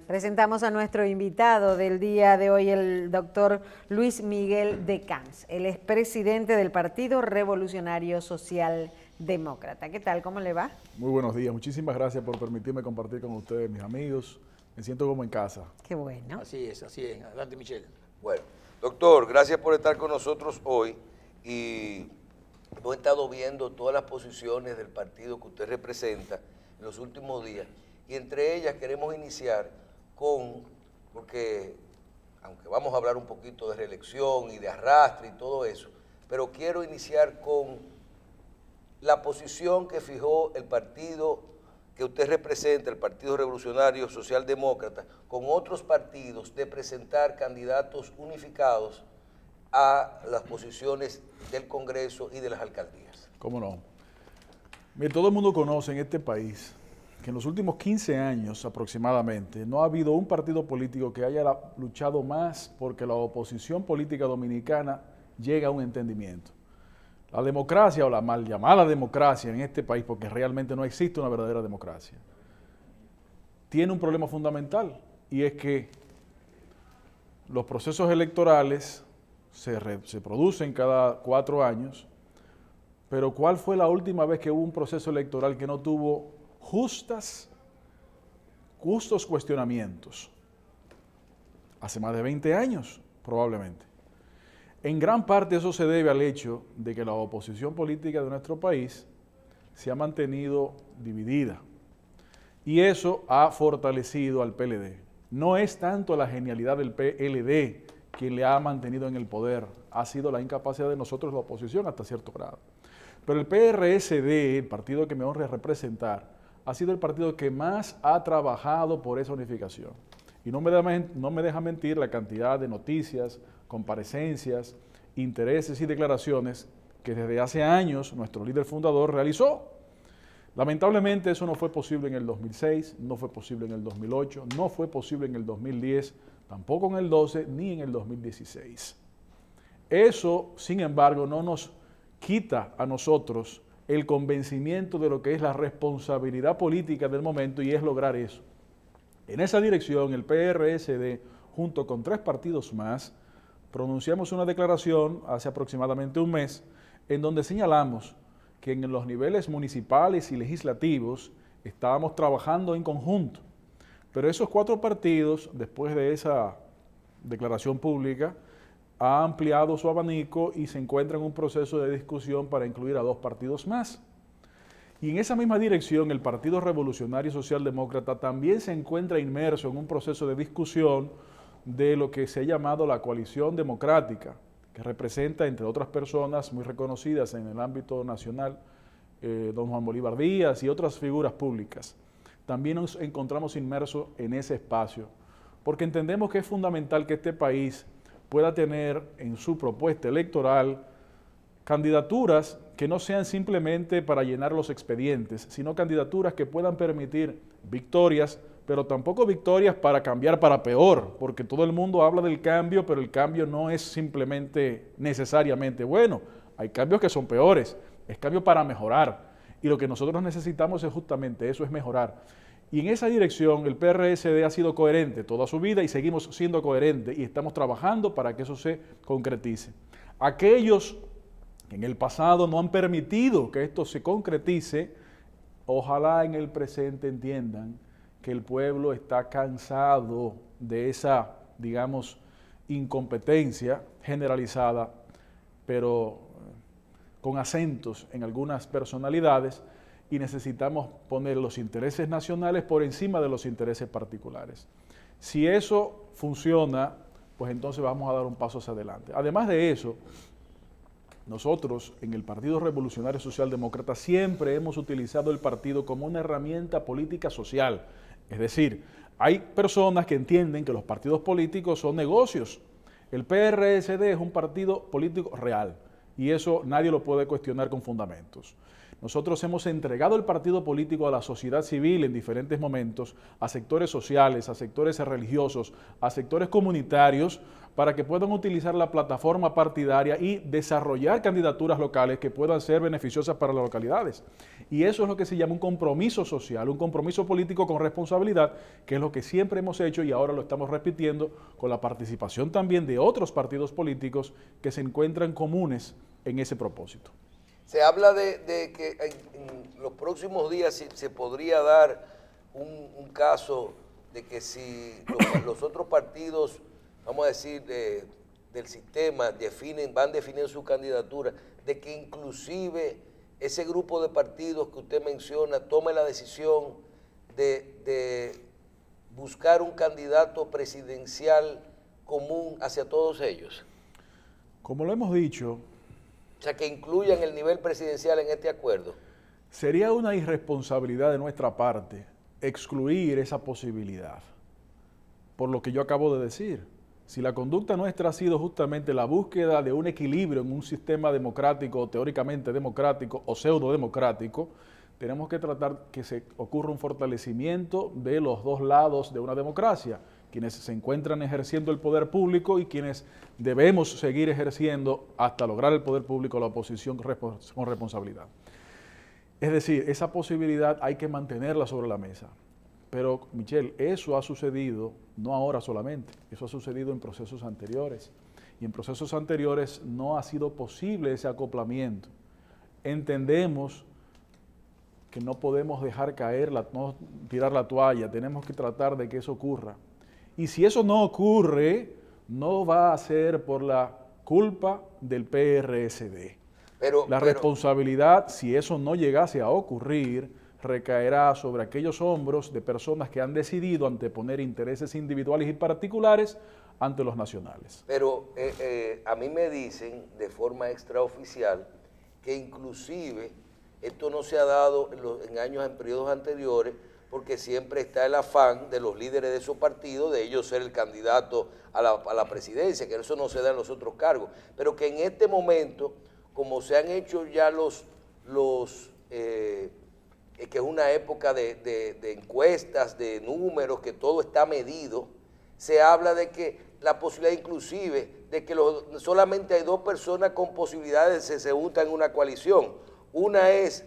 Presentamos a nuestro invitado del día de hoy, el doctor Luis Miguel de Camps. Él es presidente del Partido Revolucionario Social Demócrata. ¿Qué tal? ¿Cómo le va? Muy buenos días. Muchísimas gracias por permitirme compartir con ustedes, mis amigos. Me siento como en casa. Qué bueno. Así es, así es. Adelante, Michelle. Bueno, doctor, gracias por estar con nosotros hoy y hemos estado viendo todas las posiciones del partido que usted representa en los últimos días y entre ellas queremos iniciar porque aunque vamos a hablar un poquito de reelección y de arrastre y todo eso, pero quiero iniciar con la posición que fijó el partido que usted representa, el Partido Revolucionario Socialdemócrata, con otros partidos de presentar candidatos unificados a las posiciones del Congreso y de las alcaldías. ¿Cómo no? Mire, todo el mundo conoce en este país que en los últimos 15 años aproximadamente no ha habido un partido político que haya luchado más porque la oposición política dominicana llegue a un entendimiento. La democracia, o la mal llamada democracia en este país, porque realmente no existe una verdadera democracia, tiene un problema fundamental, y es que los procesos electorales se producen cada 4 años, pero ¿cuál fue la última vez que hubo un proceso electoral que no tuvo justos cuestionamientos? Hace más de 20 años, probablemente. En gran parte eso se debe al hecho de que la oposición política de nuestro país se ha mantenido dividida y eso ha fortalecido al PLD. No es tanto la genialidad del PLD quien le ha mantenido en el poder, ha sido la incapacidad de nosotros, la oposición, hasta cierto grado. Pero el PRSD, el partido que me honra representar, ha sido el partido que más ha trabajado por esa unificación. Y no me deja mentir la cantidad de noticias, comparecencias, intereses y declaraciones que desde hace años nuestro líder fundador realizó. Lamentablemente eso no fue posible en el 2006, no fue posible en el 2008, no fue posible en el 2010, tampoco en el 12 ni en el 2016. Eso, sin embargo, no nos quita a nosotros el convencimiento de lo que es la responsabilidad política del momento y es lograr eso. En esa dirección, el PRSD, junto con 3 partidos más, pronunciamos una declaración hace aproximadamente un mes en donde señalamos que en los niveles municipales y legislativos estábamos trabajando en conjunto. Pero esos 4 partidos, después de esa declaración pública, ha ampliado su abanico y se encuentra en un proceso de discusión para incluir a 2 partidos más. Y en esa misma dirección, el Partido Revolucionario Socialdemócrata también se encuentra inmerso en un proceso de discusión de lo que se ha llamado la coalición democrática, que representa, entre otras personas muy reconocidas en el ámbito nacional, don Juan Bolívar Díaz y otras figuras públicas. También nos encontramos inmersos en ese espacio, porque entendemos que es fundamental que este país pueda tener en su propuesta electoral candidaturas que no sean simplemente para llenar los expedientes, sino candidaturas que puedan permitir victorias, pero tampoco victorias para cambiar para peor, porque todo el mundo habla del cambio, pero el cambio no es simplemente necesariamente bueno. Hay cambios que son peores, es cambio para mejorar. Y lo que nosotros necesitamos es justamente eso, es mejorar. Y en esa dirección el PRSD ha sido coherente toda su vida y seguimos siendo coherentes y estamos trabajando para que eso se concretice. Aquellos que en el pasado no han permitido que esto se concretice, ojalá en el presente entiendan que el pueblo está cansado de esa, digamos, incompetencia generalizada, pero con acentos en algunas personalidades, y necesitamos poner los intereses nacionales por encima de los intereses particulares. Si eso funciona, pues entonces vamos a dar un paso hacia adelante. Además de eso, nosotros en el Partido Revolucionario Socialdemócrata siempre hemos utilizado el partido como una herramienta política social. Es decir, hay personas que entienden que los partidos políticos son negocios. El PRSD es un partido político real y eso nadie lo puede cuestionar con fundamentos. Nosotros hemos entregado el partido político a la sociedad civil en diferentes momentos, a sectores sociales, a sectores religiosos, a sectores comunitarios, para que puedan utilizar la plataforma partidaria y desarrollar candidaturas locales que puedan ser beneficiosas para las localidades. Y eso es lo que se llama un compromiso social, un compromiso político con responsabilidad, que es lo que siempre hemos hecho y ahora lo estamos repitiendo con la participación también de otros partidos políticos que se encuentran comunes en ese propósito. Se habla de que en los próximos días se podría dar un caso de que si los otros partidos, vamos a decir, del sistema van definiendo su candidatura, de que inclusive ese grupo de partidos que usted menciona tome la decisión de buscar un candidato presidencial común hacia todos ellos. Como lo hemos dicho, o sea, que incluyan el nivel presidencial en este acuerdo. Sería una irresponsabilidad de nuestra parte excluir esa posibilidad, por lo que yo acabo de decir. Si la conducta nuestra ha sido justamente la búsqueda de un equilibrio en un sistema democrático, teóricamente democrático o pseudo democrático, tenemos que tratar que se ocurra un fortalecimiento de los dos lados de una democracia, quienes se encuentran ejerciendo el poder público y quienes debemos seguir ejerciendo hasta lograr el poder público, la oposición con responsabilidad. Es decir, esa posibilidad hay que mantenerla sobre la mesa. Pero, Michelle, eso ha sucedido, no ahora solamente, eso ha sucedido en procesos anteriores. Y en procesos anteriores no ha sido posible ese acoplamiento. Entendemos que no podemos dejar caer, no tirar la toalla, tenemos que tratar de que eso ocurra. Y si eso no ocurre, no va a ser por la culpa del PRSD. La responsabilidad, si eso no llegase a ocurrir, recaerá sobre aquellos hombros de personas que han decidido anteponer intereses individuales y particulares ante los nacionales. Pero a mí me dicen de forma extraoficial que inclusive esto no se ha dado en periodos anteriores, porque siempre está el afán de los líderes de esos partidos de ellos ser el candidato a la presidencia, que eso no se da en los otros cargos, pero que en este momento, como se han hecho ya que es una época de encuestas, de números, que todo está medido, se habla de que la posibilidad inclusive de que solamente hay dos personas con posibilidades de se juntan en una coalición. Una es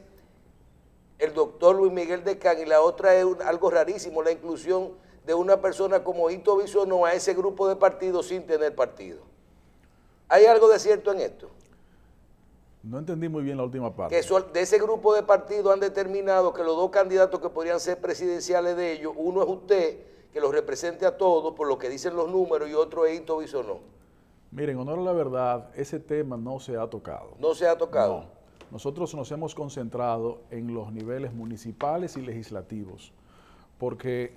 el doctor Luis Miguel de Camps y la otra es algo rarísimo, la inclusión de una persona como Hito Bisonó a ese grupo de partidos sin tener partido. ¿Hay algo de cierto en esto? No entendí muy bien la última parte. Que de ese grupo de partidos han determinado que los dos candidatos que podrían ser presidenciales de ellos, uno es usted, que los represente a todos por lo que dicen los números, y otro es Hito Bisonó. Miren, honor a la verdad, ese tema no se ha tocado. ¿No se ha tocado? No. Nosotros nos hemos concentrado en los niveles municipales y legislativos, porque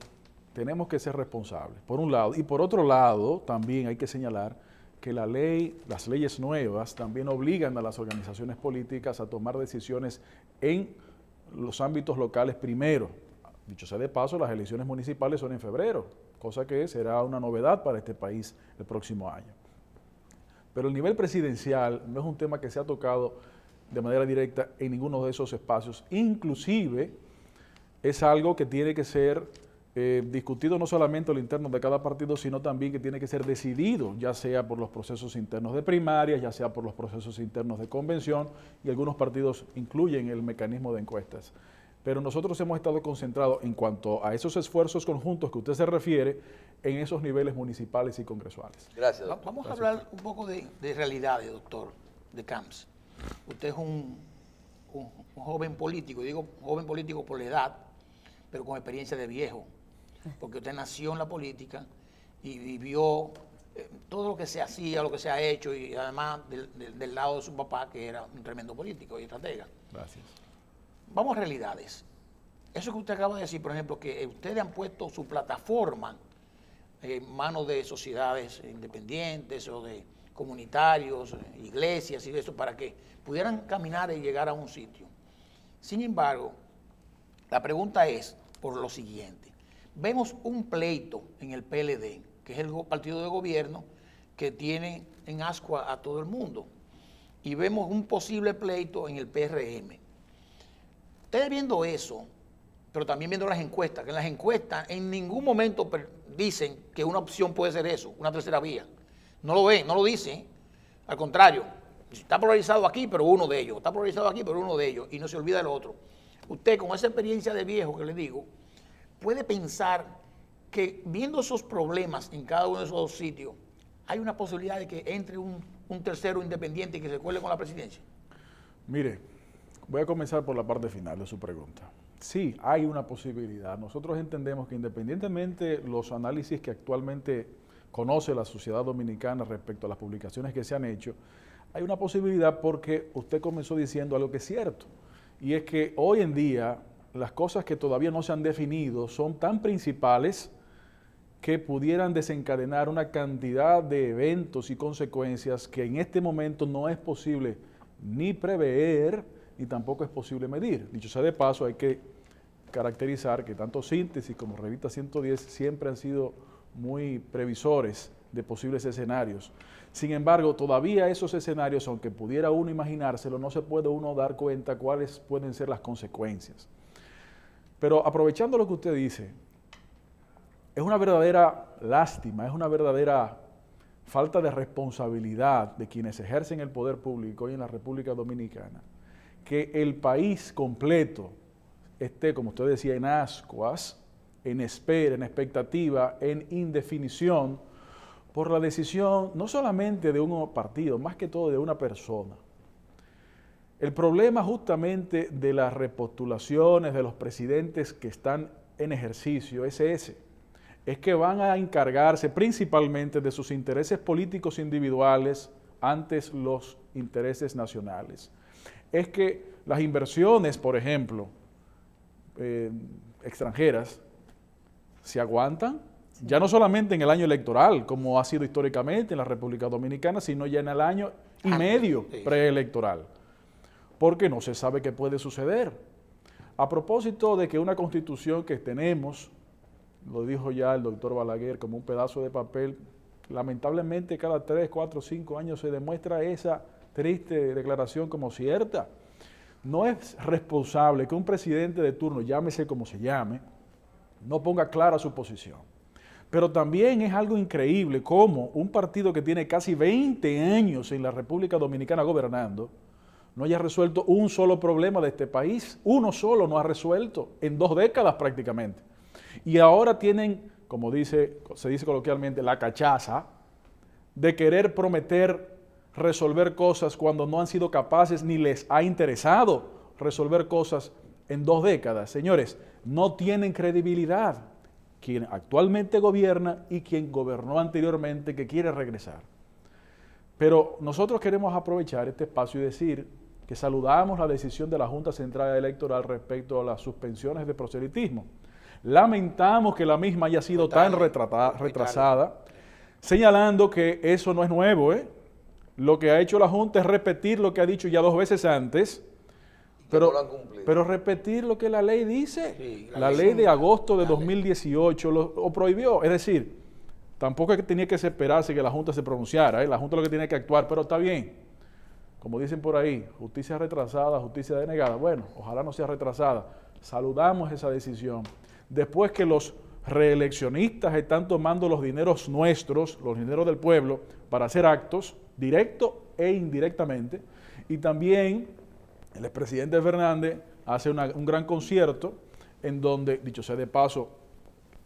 tenemos que ser responsables, por un lado. Y por otro lado, también hay que señalar que las leyes nuevas también obligan a las organizaciones políticas a tomar decisiones en los ámbitos locales primero. Dicho sea de paso, las elecciones municipales son en febrero, cosa que será una novedad para este país el próximo año. Pero el nivel presidencial no es un tema que se ha tocado de manera directa en ninguno de esos espacios. Inclusive es algo que tiene que ser discutido no solamente al interno de cada partido, sino también que tiene que ser decidido, ya sea por los procesos internos de primarias, ya sea por los procesos internos de convención, y algunos partidos incluyen el mecanismo de encuestas. Pero nosotros hemos estado concentrados en cuanto a esos esfuerzos conjuntos que usted se refiere en esos niveles municipales y congresuales. Gracias, doctor. Vamos a hablar un poco de realidades, doctor de Camps. Usted es un joven político, digo joven político por la edad, pero con experiencia de viejo, porque usted nació en la política y vivió todo lo que se hacía, lo que se ha hecho, y además del lado de su papá, que era un tremendo político y estratega. Gracias. Vamos a realidades. Eso que usted acaba de decir, por ejemplo, que ustedes han puesto su plataforma en manos de sociedades independientes o de comunitarios, iglesias y eso, para que pudieran caminar y llegar a un sitio. Sin embargo, la pregunta es por lo siguiente. Vemos un pleito en el PLD, que es el partido de gobierno que tiene en ascua a todo el mundo, y vemos un posible pleito en el PRM. Ustedes viendo eso, pero también viendo las encuestas, que en las encuestas en ningún momento dicen que una opción puede ser eso, una tercera vía. No lo ven, no lo dicen. Al contrario, está polarizado aquí, pero uno de ellos. Está polarizado aquí, pero uno de ellos. Y no se olvida el otro. usted con esa experiencia de viejo que le digo, puede pensar que viendo esos problemas en cada uno de esos dos sitios, hay una posibilidad de que entre un tercero independiente y que se cuele con la presidencia? Mire, voy a comenzar por la parte final de su pregunta. Sí, hay una posibilidad. Nosotros entendemos que independientemente los análisis que actualmente conoce la sociedad dominicana respecto a las publicaciones que se han hecho, hay una posibilidad porque usted comenzó diciendo algo que es cierto, y es que hoy en día las cosas que todavía no se han definido son tan principales que pudieran desencadenar una cantidad de eventos y consecuencias que en este momento no es posible ni prever ni tampoco es posible medir. Dicho sea de paso, hay que caracterizar que tanto Síntesis como Revista 110 siempre han sido muy previsores de posibles escenarios. Sin embargo, todavía esos escenarios, aunque pudiera uno imaginárselo, no se puede uno dar cuenta cuáles pueden ser las consecuencias. Pero aprovechando lo que usted dice, es una verdadera lástima, es una verdadera falta de responsabilidad de quienes ejercen el poder público hoy en la República Dominicana, que el país completo esté, como usted decía, en ascuas, en espera, en expectativa, en indefinición, por la decisión no solamente de un partido, más que todo de una persona. El problema justamente de las repostulaciones de los presidentes que están en ejercicio es ese, es que van a encargarse principalmente de sus intereses políticos individuales antes los intereses nacionales. Es que las inversiones, por ejemplo, extranjeras, se aguantan, ya no solamente en el año electoral, como ha sido históricamente en la República Dominicana, sino ya en el año y medio preelectoral, porque no se sabe qué puede suceder. A propósito de que una constitución que tenemos, lo dijo ya el doctor Balaguer, como un pedazo de papel, lamentablemente cada 3, 4, 5 años se demuestra esa triste declaración como cierta. No es responsable que un presidente de turno, llámese como se llame, no ponga clara su posición. Pero también es algo increíble cómo un partido que tiene casi 20 años en la República Dominicana gobernando, no haya resuelto un solo problema de este país. Uno solo no ha resuelto en 2 décadas prácticamente. Y ahora tienen, como se dice coloquialmente, la cachaza de querer prometer resolver cosas cuando no han sido capaces ni les ha interesado resolver cosas en 2 décadas. Señores, no tienen credibilidad quien actualmente gobierna y quien gobernó anteriormente que quiere regresar. Pero nosotros queremos aprovechar este espacio y decir que saludamos la decisión de la Junta Central Electoral respecto a las suspensiones de proselitismo. Lamentamos que la misma haya sido tan retrasada, señalando que eso no es nuevo, Lo que ha hecho la Junta es repetir lo que ha dicho ya 2 veces antes, pero repetir lo que la ley dice. Sí, la ley de agosto de 2018 lo prohibió. Es decir, tampoco es que tenía que esperarse que la Junta se pronunciara, La Junta lo que tiene que actuar, pero está bien. Como dicen por ahí, justicia retrasada, justicia denegada. Bueno, ojalá no sea retrasada. Saludamos esa decisión. Después que los reeleccionistas están tomando los dineros nuestros, los dineros del pueblo, para hacer actos, directo e indirectamente, y también el expresidente Fernández hace un gran concierto en donde, dicho sea de paso,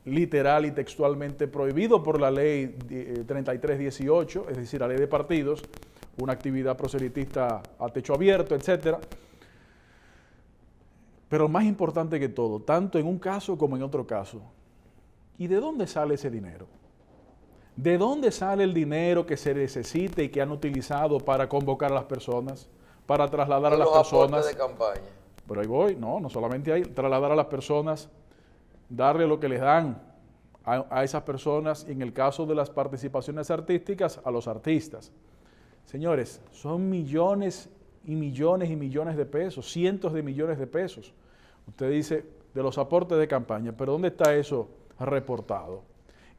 literal y textualmente prohibido por la ley 3318, es decir, la ley de partidos, una actividad proselitista a techo abierto, etcétera. Pero más importante que todo, tanto en un caso como en otro caso, ¿y de dónde sale ese dinero? ¿De dónde sale el dinero que se necesita y que han utilizado para convocar a las personas, para trasladar a las personas? De campaña. Pero ahí voy, no solamente ahí, trasladar a las personas, darle lo que les dan a esas personas, y en el caso de las participaciones artísticas, a los artistas. Señores, son millones y millones y millones de pesos, cientos de millones de pesos. Usted dice de los aportes de campaña, pero ¿dónde está eso reportado?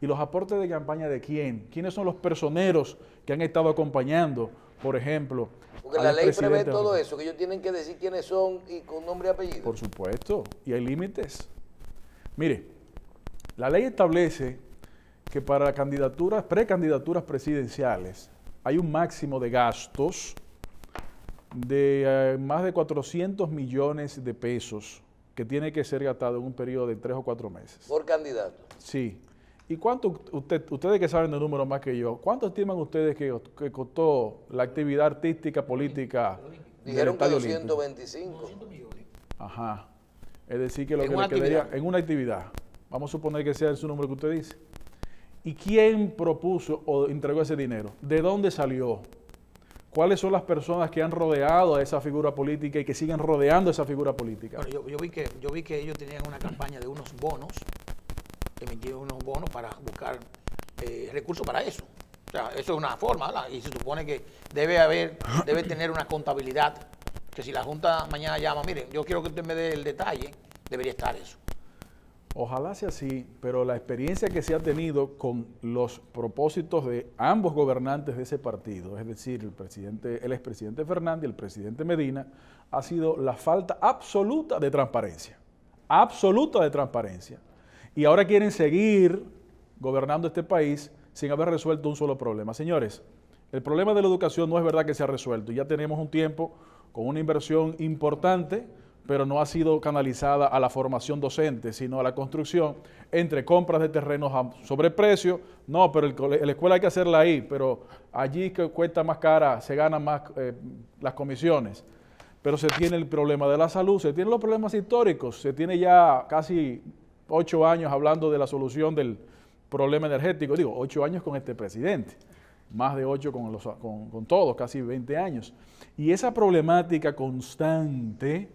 ¿Y los aportes de campaña de quién? ¿Quiénes son los personeros que han estado acompañando, por ejemplo? Porque la ley prevé todo eso, que ellos tienen que decir quiénes son y con nombre y apellido. Por supuesto, y hay límites. Mire, la ley establece que para candidaturas, precandidaturas presidenciales, hay un máximo de gastos de más de 400 millones de pesos que tiene que ser gastado en un periodo de 3 o 4 meses. Por candidato. Sí. ¿Y cuánto, ustedes que saben de números más que yo, cuánto estiman ustedes que costó la actividad artística, política? Dijeron que 225. Ajá. Es decir, que lo que le quedaría en una actividad, vamos a suponer que sea ese número que usted dice. ¿Y quién propuso o entregó ese dinero? ¿De dónde salió? ¿Cuáles son las personas que han rodeado a esa figura política y que siguen rodeando a esa figura política? Bueno, yo vi que ellos tenían una campaña de unos bonos, emitieron unos bonos para buscar recursos para eso. O sea, eso es una forma, ¿verdad? Y se supone que debe tener una contabilidad, que si la Junta mañana llama, miren, yo quiero que usted me dé el detalle, debería estar eso. Ojalá sea así, pero la experiencia que se ha tenido con los propósitos de ambos gobernantes de ese partido, es decir, el expresidente Fernández y el presidente Medina, ha sido la falta absoluta de transparencia. Absoluta de transparencia. Y ahora quieren seguir gobernando este país sin haber resuelto un solo problema. Señores, el problema de la educación no es verdad que se ha resuelto. Ya tenemos un tiempo con una inversión importante, pero no ha sido canalizada a la formación docente, sino a la construcción entre compras de terrenos a sobreprecio. No, pero la escuela hay que hacerla ahí, pero allí que cuesta más cara, se ganan más las comisiones. Pero se tiene el problema de la salud, se tienen los problemas históricos, se tiene ya casi 8 años hablando de la solución del problema energético. Digo, 8 años con este presidente, más de 8 con todos, casi 20 años. Y esa problemática constante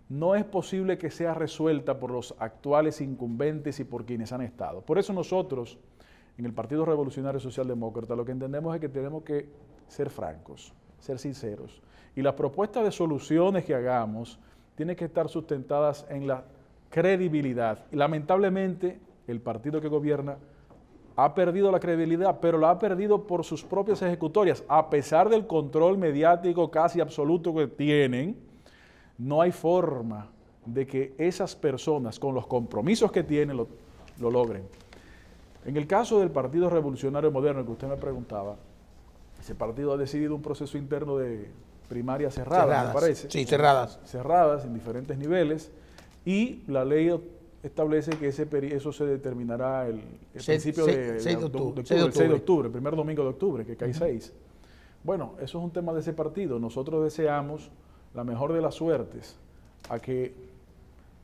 no es posible que sea resuelta por los actuales incumbentes y por quienes han estado. Por eso nosotros, en el Partido Revolucionario Socialdemócrata, lo que entendemos es que tenemos que ser francos, ser sinceros. Y las propuestas de soluciones que hagamos tienen que estar sustentadas en la credibilidad. Y lamentablemente, el partido que gobierna ha perdido la credibilidad, pero la ha perdido por sus propias ejecutorias. A pesar del control mediático casi absoluto que tienen, no hay forma de que esas personas, con los compromisos que tienen, lo logren. En el caso del Partido Revolucionario Moderno, que usted me preguntaba, ese partido ha decidido un proceso interno de primaria cerrada, me parece. Sí, cerradas. Cerradas en diferentes niveles, y la ley establece que eso se determinará el principio de 6 de octubre, el primer domingo de octubre, que cae 6. Bueno, eso es un tema de ese partido. Nosotros deseamos la mejor de las suertes a que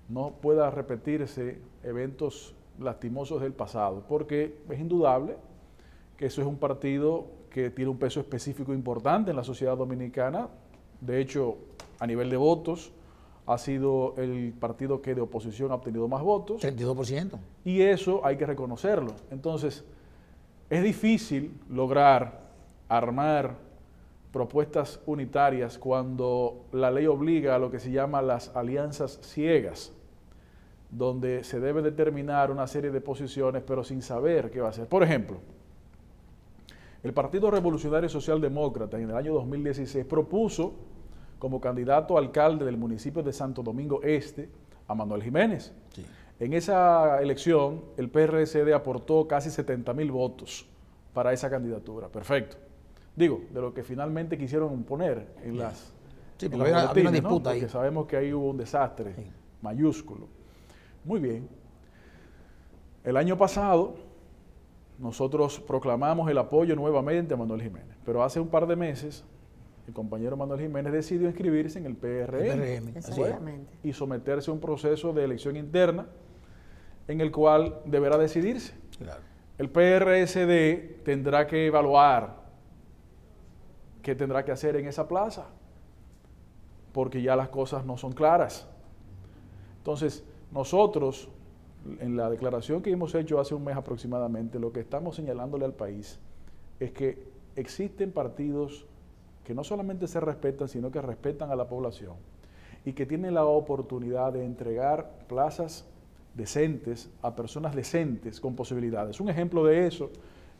no pueda repetirse eventos lastimosos del pasado, porque es indudable que eso es un partido que tiene un peso específico importante en la sociedad dominicana. De hecho, a nivel de votos, ha sido el partido que de oposición ha obtenido más votos. 32%. Y eso hay que reconocerlo. Entonces, es difícil lograr armar propuestas unitarias cuando la ley obliga a lo que se llama las alianzas ciegas, donde se debe determinar una serie de posiciones, pero sin saber qué va a hacer. Por ejemplo, el Partido Revolucionario Socialdemócrata en el año 2016 propuso como candidato a alcalde del municipio de Santo Domingo Este a Manuel Jiménez. Sí. En esa elección, el PRCD aportó casi 70,000 votos para esa candidatura. Perfecto. Digo, de lo que finalmente quisieron poner en las... Sí, porque había una disputa, ¿no? Porque sabemos que ahí hubo un desastre mayúsculo. Muy bien. El año pasado, nosotros proclamamos el apoyo nuevamente a Manuel Jiménez, pero hace un par de meses, el compañero Manuel Jiménez decidió inscribirse en el PRM. Exactamente. Y someterse a un proceso de elección interna en el cual deberá decidirse. Claro. El PRSD tendrá que evaluar qué tendrá que hacer en esa plaza, porque ya las cosas no son claras. Entonces, nosotros, en la declaración que hemos hecho hace un mes aproximadamente, lo que estamos señalándole al país es que existen partidos que no solamente se respetan, sino que respetan a la población y que tienen la oportunidad de entregar plazas decentes a personas decentes con posibilidades. Un ejemplo de eso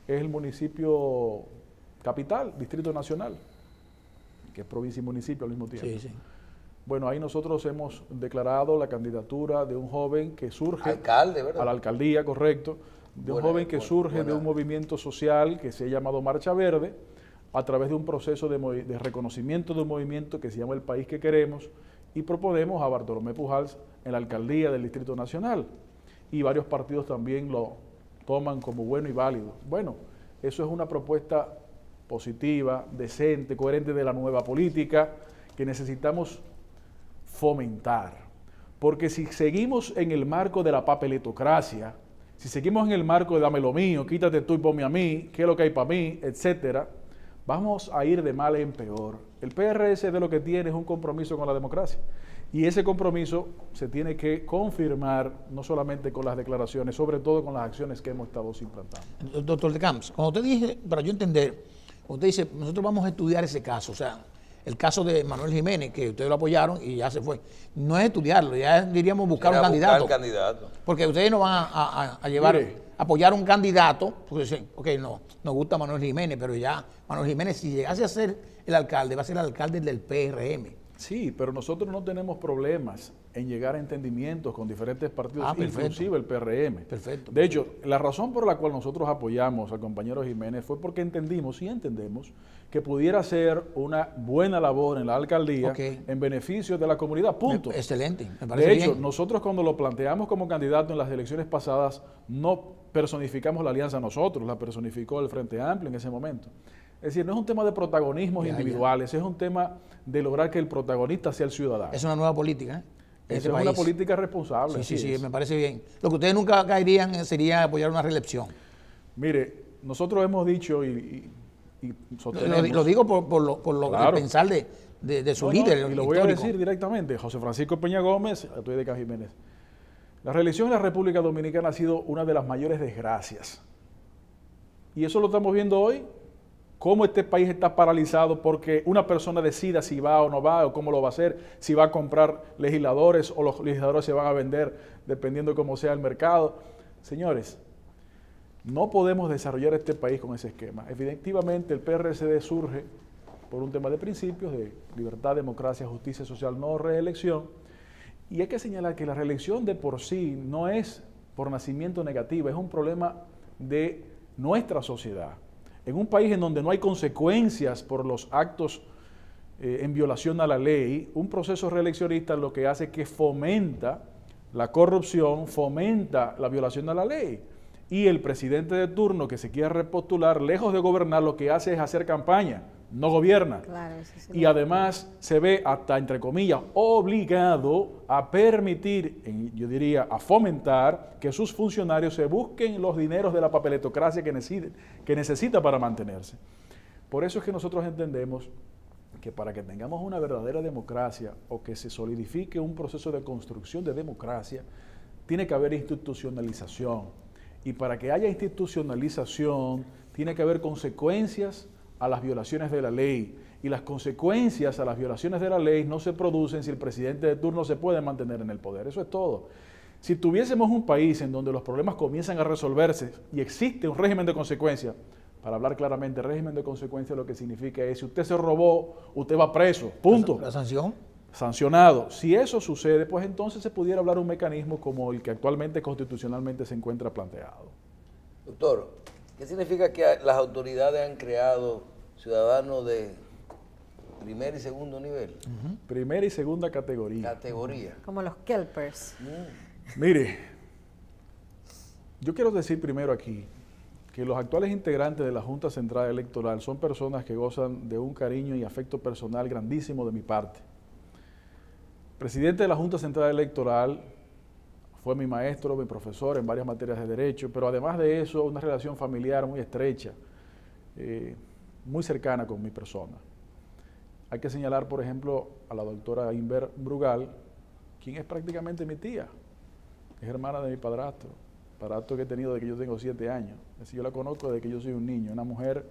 es el municipio capital, Distrito Nacional, que es provincia y municipio al mismo tiempo. Sí, sí. Bueno, ahí nosotros hemos declarado la candidatura de un joven que surge... Alcalde, ¿verdad? A la alcaldía, correcto. De un joven que surge de un movimiento social que se ha llamado Marcha Verde, a través de un proceso de reconocimiento de un movimiento que se llama El País que Queremos, y proponemos a Bartolomé Pujals en la alcaldía del Distrito Nacional. Y varios partidos también lo toman como bueno y válido. Bueno, eso es una propuesta positiva, decente, coherente de la nueva política que necesitamos fomentar. Porque si seguimos en el marco de la papeletocracia, si seguimos en el marco de dame lo mío, quítate tú y ponme a mí, qué es lo que hay para mí, etcétera, vamos a ir de mal en peor. El PRSD lo que tiene es un compromiso con la democracia. Y ese compromiso se tiene que confirmar no solamente con las declaraciones, sobre todo con las acciones que hemos estado implantando. Doctor de Camps, cuando usted dice, para yo entender, usted dice, nosotros vamos a estudiar ese caso, o sea, el caso de Manuel Jiménez, que ustedes lo apoyaron y ya se fue. No es estudiarlo, ya diríamos buscar un candidato. Porque ustedes no van a llevar, apoyar un candidato, porque dicen, ok, no, nos gusta Manuel Jiménez, pero ya Manuel Jiménez, si llegase a ser el alcalde, va a ser el alcalde del PRM. Sí, pero nosotros no tenemos problemas en llegar a entendimientos con diferentes partidos, inclusive el PRM. Perfecto. De hecho, la razón por la cual nosotros apoyamos al compañero Jiménez fue porque entendimos que pudiera ser una buena labor en la alcaldía en beneficio de la comunidad, punto. Excelente, me parece bien. De hecho, bien. Nosotros cuando lo planteamos como candidato en las elecciones pasadas, no personificamos la alianza nosotros, la personificó el Frente Amplio en ese momento. Es decir, no es un tema de protagonismos individuales, es un tema de lograr que el protagonista sea el ciudadano. Es una nueva política, ¿eh? Es una política responsable. Sí, me parece bien. Lo que ustedes nunca caerían sería apoyar una reelección. Mire, nosotros hemos dicho y sostenemos... Lo digo por lo que pensar de su líder. Y lo voy a decir directamente. José Francisco Peña Gómez, estoy de Jiménez. La reelección en la República Dominicana ha sido una de las mayores desgracias. Y eso lo estamos viendo hoy. Cómo este país está paralizado porque una persona decida si va o no va, o cómo lo va a hacer, si va a comprar legisladores o los legisladores se van a vender dependiendo de cómo sea el mercado. Señores, no podemos desarrollar este país con ese esquema. Efectivamente, el PRSD surge por un tema de principios, de libertad, democracia, justicia social, no reelección. Y hay que señalar que la reelección de por sí no es por nacimiento negativa, es un problema de nuestra sociedad. En un país en donde no hay consecuencias por los actos en violación a la ley, un proceso reeleccionista lo que hace es que fomenta la corrupción, fomenta la violación a la ley. Y el presidente de turno que se quiere repostular, lejos de gobernar, lo que hace es hacer campaña, no gobierna. Claro, y además se ve hasta, entre comillas, obligado a permitir, yo diría, a fomentar que sus funcionarios se busquen los dineros de la papeletocracia que necesita para mantenerse. Por eso es que nosotros entendemos que para que tengamos una verdadera democracia o que se solidifique un proceso de construcción de democracia, tiene que haber institucionalización. Y para que haya institucionalización, tiene que haber consecuencias a las violaciones de la ley. Y las consecuencias a las violaciones de la ley no se producen si el presidente de turno se puede mantener en el poder. Eso es todo. Si tuviésemos un país en donde los problemas comienzan a resolverse y existe un régimen de consecuencias, para hablar claramente, régimen de consecuencias lo que significa es, si usted se robó, usted va preso, punto. ¿La sanción? Sancionado. Si eso sucede, pues entonces se pudiera hablar un mecanismo como el que actualmente constitucionalmente se encuentra planteado. Doctor, ¿qué significa que las autoridades han creado ciudadanos de primer y segundo nivel? Primera y segunda categoría. Como los kelpers. Mire, yo quiero decir primero aquí que los actuales integrantes de la Junta Central Electoral son personas que gozan de un cariño y afecto personal grandísimo de mi parte. Presidente de la Junta Central Electoral fue mi maestro, mi profesor en varias materias de derecho, pero además de eso, una relación familiar muy estrecha, muy cercana con mi persona. Hay que señalar, por ejemplo, a la doctora Inver Brugal, quien es prácticamente mi tía, es hermana de mi padrastro que he tenido desde que yo tengo 7 años. Es decir, yo la conozco desde que yo soy un niño, una mujer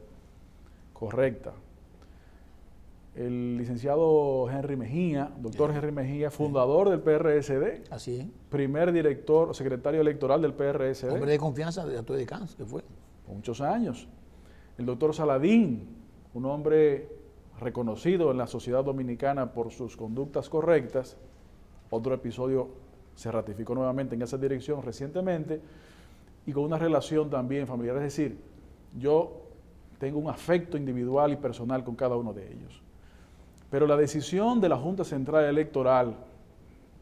correcta. El licenciado Henry Mejía, doctor Henry Mejía, fundador del PRSD. Así es. Primer director, secretario electoral del PRSD. Hombre de confianza de Arturo de Camps, que fue. Por muchos años. El doctor Saladín, un hombre reconocido en la sociedad dominicana por sus conductas correctas. Otro episodio se ratificó nuevamente en esa dirección recientemente y con una relación también familiar. Es decir, yo tengo un afecto individual y personal con cada uno de ellos. pero la decisión de la Junta Central Electoral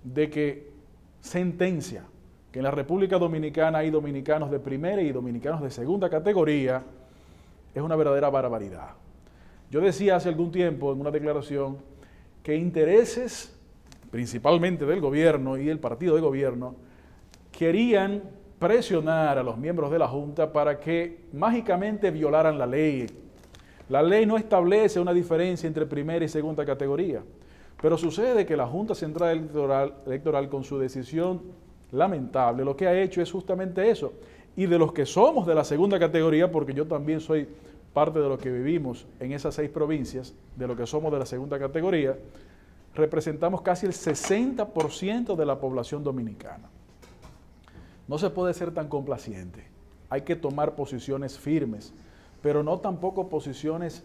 de que sentencia que en la República Dominicana hay dominicanos de primera y dominicanos de segunda categoría es una verdadera barbaridad. Yo decía hace algún tiempo en una declaración que intereses, principalmente del gobierno y el partido de gobierno, querían presionar a los miembros de la Junta para que mágicamente violaran la ley. La ley no establece una diferencia entre primera y segunda categoría, pero sucede que la Junta Central Electoral con su decisión lamentable lo que ha hecho es justamente eso. Y de los que somos de la segunda categoría, porque yo también soy parte de los que vivimos en esas 6 provincias, de los que somos de la segunda categoría, representamos casi el 60% de la población dominicana. No se puede ser tan complaciente. Hay que tomar posiciones firmes, pero no tampoco posiciones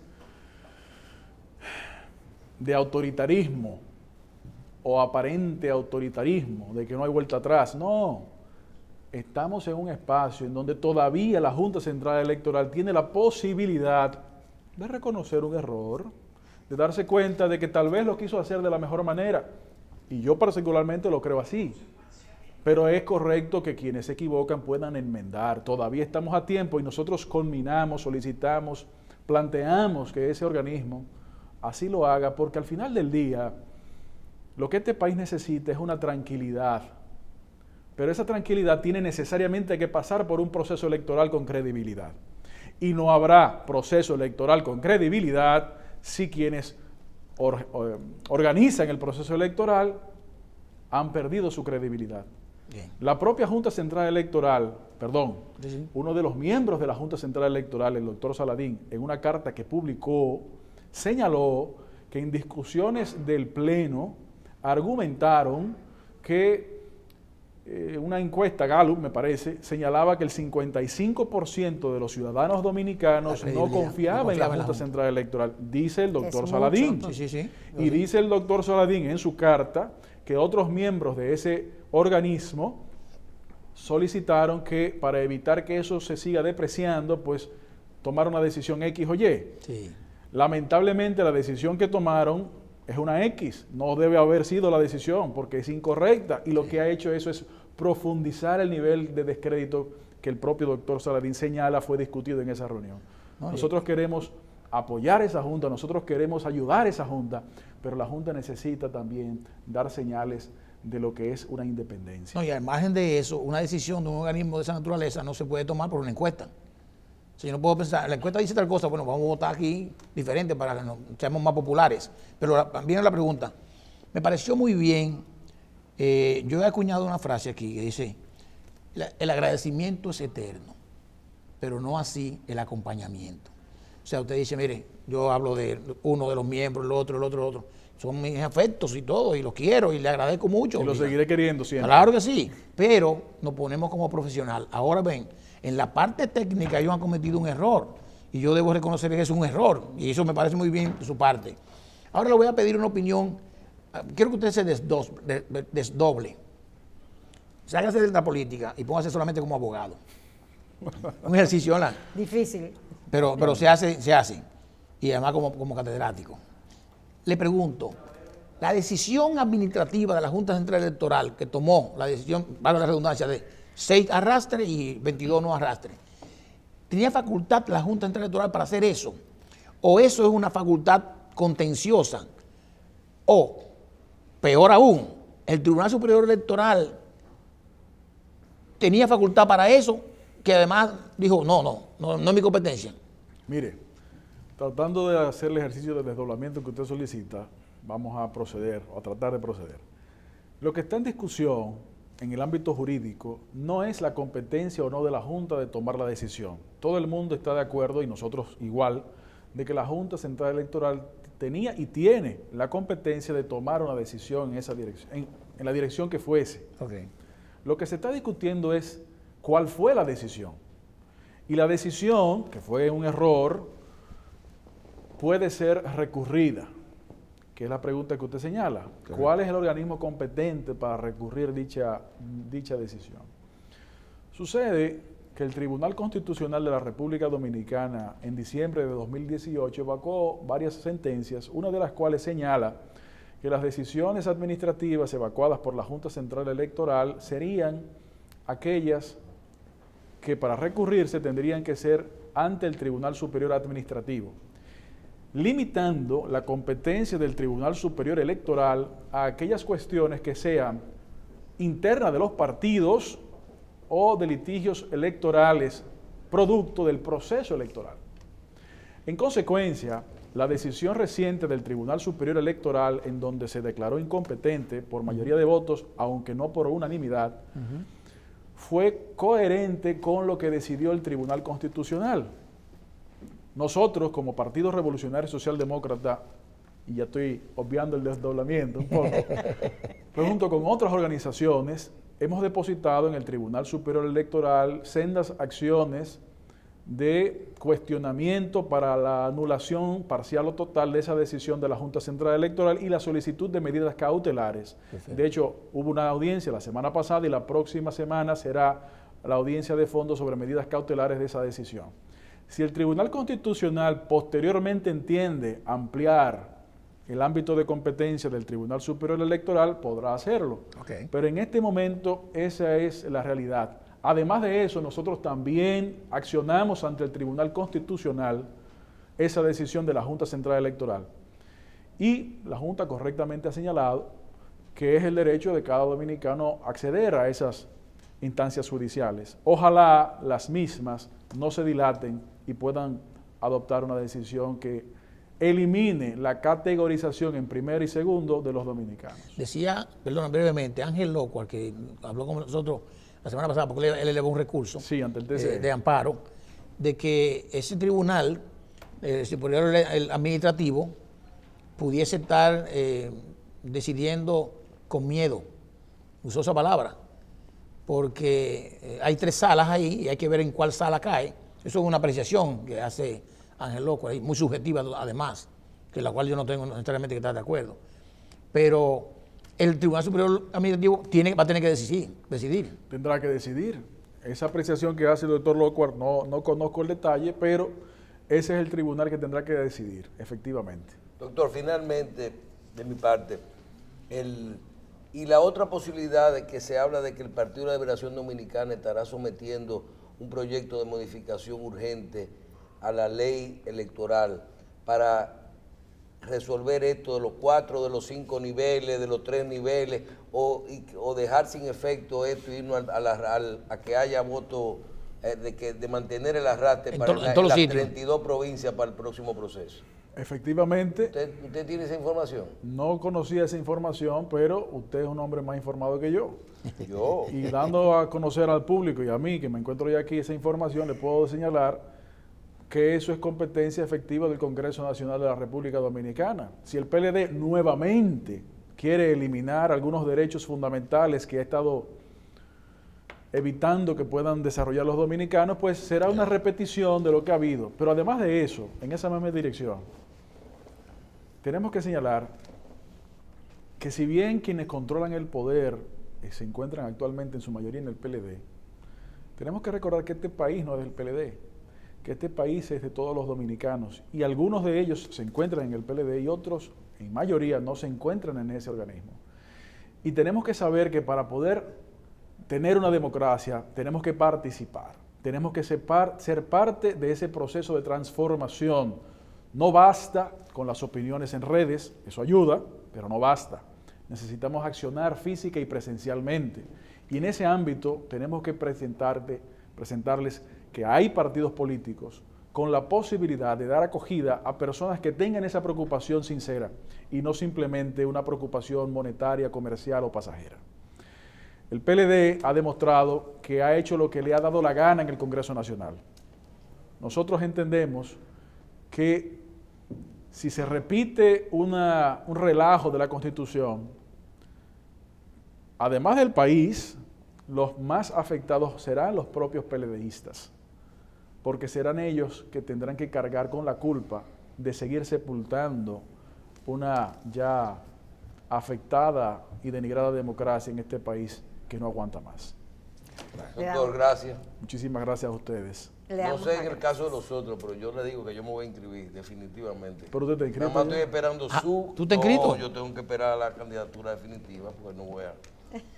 de autoritarismo o aparente autoritarismo, de que no hay vuelta atrás. No, estamos en un espacio en donde todavía la Junta Central Electoral tiene la posibilidad de reconocer un error, de darse cuenta de que tal vez lo quiso hacer de la mejor manera, y yo particularmente lo creo así, pero es correcto que quienes se equivocan puedan enmendar. Todavía estamos a tiempo y nosotros conminamos, solicitamos, planteamos que ese organismo así lo haga, porque al final del día lo que este país necesita es una tranquilidad, pero esa tranquilidad tiene necesariamente que pasar por un proceso electoral con credibilidad. Y no habrá proceso electoral con credibilidad si quienes organizan el proceso electoral han perdido su credibilidad. Bien. La propia Junta Central Electoral, uno de los miembros de la Junta Central Electoral, el doctor Saladín, en una carta que publicó, señaló que en discusiones del Pleno argumentaron que una encuesta Gallup, me parece, señalaba que el 55% de los ciudadanos dominicanos no confiaba en la Junta Central Electoral, dice el doctor Saladín. Y dice el doctor Saladín en su carta que otros miembros de ese organismo solicitaron que, para evitar que eso se siga depreciando, pues tomar una decisión X o Y. Sí. Lamentablemente la decisión que tomaron es una X, no debe haber sido la decisión porque es incorrecta, y lo que ha hecho eso es profundizar el nivel de descrédito que el propio doctor Saladín señala fue discutido en esa reunión. Nosotros queremos apoyar esa Junta, nosotros queremos ayudar a esa Junta, pero la Junta necesita también dar señales de lo que es una independencia. No, y al margen de eso, una decisión de un organismo de esa naturaleza no se puede tomar por una encuesta. Si yo no puedo pensar, la encuesta dice tal cosa, bueno, vamos a votar aquí diferente para que nos seamos más populares. Pero viene la pregunta. Me pareció muy bien, yo he acuñado una frase aquí que dice, el agradecimiento es eterno, pero no así el acompañamiento. O sea, usted dice, mire, yo hablo de uno de los miembros, el otro. Son mis afectos y todo, y los quiero y le agradezco mucho. Y los seguiré queriendo siempre. Claro que sí, pero nos ponemos como profesional. Ahora ven, en la parte técnica ellos han cometido un error, y yo debo reconocer que es un error, y eso me parece muy bien de su parte. Ahora le voy a pedir una opinión, quiero que usted se desdoble. Sáquese de la política y póngase solamente como abogado. Un ejercicio, ¿verdad? Difícil. Pero se hace. Y además como catedrático. Le pregunto, la decisión administrativa de la Junta Central Electoral que tomó la decisión, valga la redundancia, de 6 arrastres y 22 no arrastres, ¿tenía facultad la Junta Central Electoral para hacer eso? ¿O eso es una facultad contenciosa? O, peor aún, el Tribunal Superior Electoral tenía facultad para eso, que además dijo, no es mi competencia. Mire, tratando de hacer el ejercicio de desdoblamiento que usted solicita, vamos a proceder, o a tratar de proceder. Lo que está en discusión en el ámbito jurídico no es la competencia o no de la Junta de tomar la decisión. Todo el mundo está de acuerdo, y nosotros igual, de que la Junta Central Electoral tenía y tiene la competencia de tomar una decisión en esa dirección, en la dirección que fuese. Okay. Lo que se está discutiendo es cuál fue la decisión. Y la decisión, que fue un error, puede ser recurrida, que es la pregunta que usted señala. Claro. ¿Cuál es el organismo competente para recurrir dicha decisión? Sucede que el Tribunal Constitucional de la República Dominicana en diciembre de 2018 evacuó varias sentencias, una de las cuales señala que las decisiones administrativas evacuadas por la Junta Central Electoral serían aquellas que para recurrirse tendrían que ser ante el Tribunal Superior Administrativo, limitando la competencia del Tribunal Superior Electoral a aquellas cuestiones que sean internas de los partidos o de litigios electorales producto del proceso electoral. En consecuencia, la decisión reciente del Tribunal Superior Electoral, en donde se declaró incompetente por mayoría de votos, aunque no por unanimidad, fue coherente con lo que decidió el Tribunal Constitucional. Nosotros, como Partido Revolucionario Socialdemócrata, y ya estoy obviando el desdoblamiento un poco, pero junto con otras organizaciones, hemos depositado en el Tribunal Superior Electoral sendas acciones de cuestionamiento para la anulación parcial o total de esa decisión de la Junta Central Electoral y la solicitud de medidas cautelares. Perfecto. De hecho, hubo una audiencia la semana pasada y la próxima semana será la audiencia de fondo sobre medidas cautelares de esa decisión. Si el Tribunal Constitucional posteriormente entiende ampliar el ámbito de competencia del Tribunal Superior Electoral, podrá hacerlo. Okay. Pero en este momento esa es la realidad. Además de eso, nosotros también accionamos ante el Tribunal Constitucional esa decisión de la Junta Central Electoral. Y la Junta correctamente ha señalado que es el derecho de cada dominicano acceder a esas instancias judiciales. Ojalá las mismas no se dilaten y puedan adoptar una decisión que elimine la categorización en primero y segundo de los dominicanos. Decía, perdón, brevemente, Ángel Locuar, que habló con nosotros la semana pasada, porque él elevó un recurso ante el TCE, de amparo, de que ese tribunal superior administrativo pudiese estar decidiendo con miedo. Usó esa palabra, porque hay 3 salas ahí y hay que ver en cuál sala cae. Eso es una apreciación que hace Ángel Locuar, muy subjetiva además, que la cual yo no tengo necesariamente que estar de acuerdo. Pero el Tribunal Superior Administrativo va a tener que decidir. Tendrá que decidir. Esa apreciación que hace el doctor Locuar, no conozco el detalle, pero ese es el tribunal que tendrá que decidir, efectivamente. Doctor, finalmente, de mi parte, y la otra posibilidad de que se habla de que el Partido de la Liberación Dominicana estará sometiendo un proyecto de modificación urgente a la ley electoral para resolver esto de los 4, de los 5 niveles, de los 3 niveles, o dejar sin efecto esto y irnos a que haya voto, de mantener el arrastre para las 32 provincias para el próximo proceso. Efectivamente. ¿Usted tiene esa información? No conocía esa información, pero usted es un hombre más informado que yo. Y dando a conocer al público y a mí, que me encuentro ya aquí, esa información, le puedo señalar que eso es competencia efectiva del Congreso Nacional de la República Dominicana. Si el PLD nuevamente quiere eliminar algunos derechos fundamentales que ha estado evitando que puedan desarrollar los dominicanos, pues será una repetición de lo que ha habido. Pero además de eso, en esa misma dirección, tenemos que señalar que si bien quienes controlan el poder se encuentran actualmente en su mayoría en el PLD, tenemos que recordar que este país no es del PLD, que este país es de todos los dominicanos y algunos de ellos se encuentran en el PLD y otros, en mayoría, no se encuentran en ese organismo. Y tenemos que saber que para poder tener una democracia tenemos que participar, tenemos que ser parte de ese proceso de transformación. No basta con las opiniones en redes, eso ayuda, pero no basta. Necesitamos accionar física y presencialmente. Y en ese ámbito tenemos que presentarles que hay partidos políticos con la posibilidad de dar acogida a personas que tengan esa preocupación sincera y no simplemente una preocupación monetaria, comercial o pasajera. El PLD ha demostrado que ha hecho lo que le ha dado la gana en el Congreso Nacional. Nosotros entendemos que si se repite un relajo de la Constitución, además del país, los más afectados serán los propios PLDistas, porque serán ellos que tendrán que cargar con la culpa de seguir sepultando una ya afectada y denigrada democracia en este país que no aguanta más. Doctor, gracias. Muchísimas gracias a ustedes. No sé en el caso de los otros, pero yo le digo que yo me voy a inscribir, definitivamente. Pero usted está inscrito. Nada más estoy esperando su... ¿Tú te inscrito? No, yo tengo que esperar la candidatura definitiva, porque no voy a...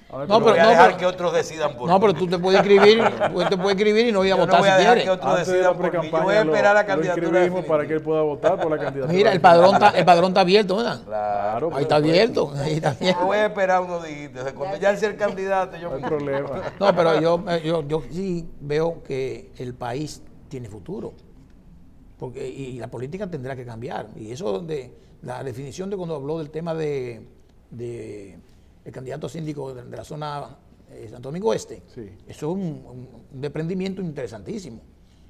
No, voy pero, a dejar que otros decidan por mí. no, pero tú te puedes inscribir y no ir a Yo no votar voy a si dejar quieres. que otros Antes de la decidan por mí. Yo pre-campaña voy a esperar la lo candidatura inscribimos definitiva. para que él pueda votar por la candidatura. Mira, el padrón está abierto, ¿verdad? Claro. Ahí está abierto. Ahí está abierto. Yo voy a esperar unos días. Cuando ya sea el candidato, yo No hay me... problema. No, pero yo sí veo que el país tiene futuro. Y la política tendrá que cambiar. Y eso de la definición de cuando habló del tema de el candidato síndico de la zona Santo Domingo Este, Sí. eso es un desprendimiento interesantísimo.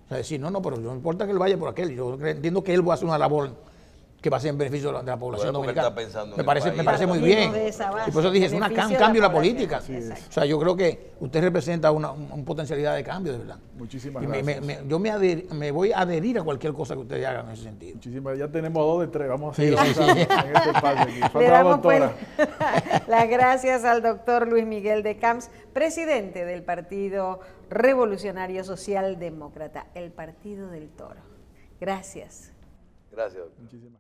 O sea, decir, no, pero no importa que él vaya por aquel. Yo entiendo que él va a hacer una labor que va a ser en beneficio de la población Bueno, porque él dominicana. está pensando en Me el parece país. muy Claro, bien. de esa base, Y por eso dije, es un beneficio de cambio en la la política. población. Exacto. O sea, yo creo que usted representa una potencialidad de cambio, de verdad. Muchísimas Y gracias. yo me voy a adherir a cualquier cosa que ustedes hagan en ese sentido. Muchísimas, ya tenemos 2 de 3. Vamos a Sí, seguir sí, sí. avanzando en este espacio aquí. Le Falta la damos pues doctora. las gracias al doctor Luis Miguel de Camps, presidente del Partido Revolucionario Social Demócrata, el Partido del Toro. Gracias. Gracias, doctor. Muchísimas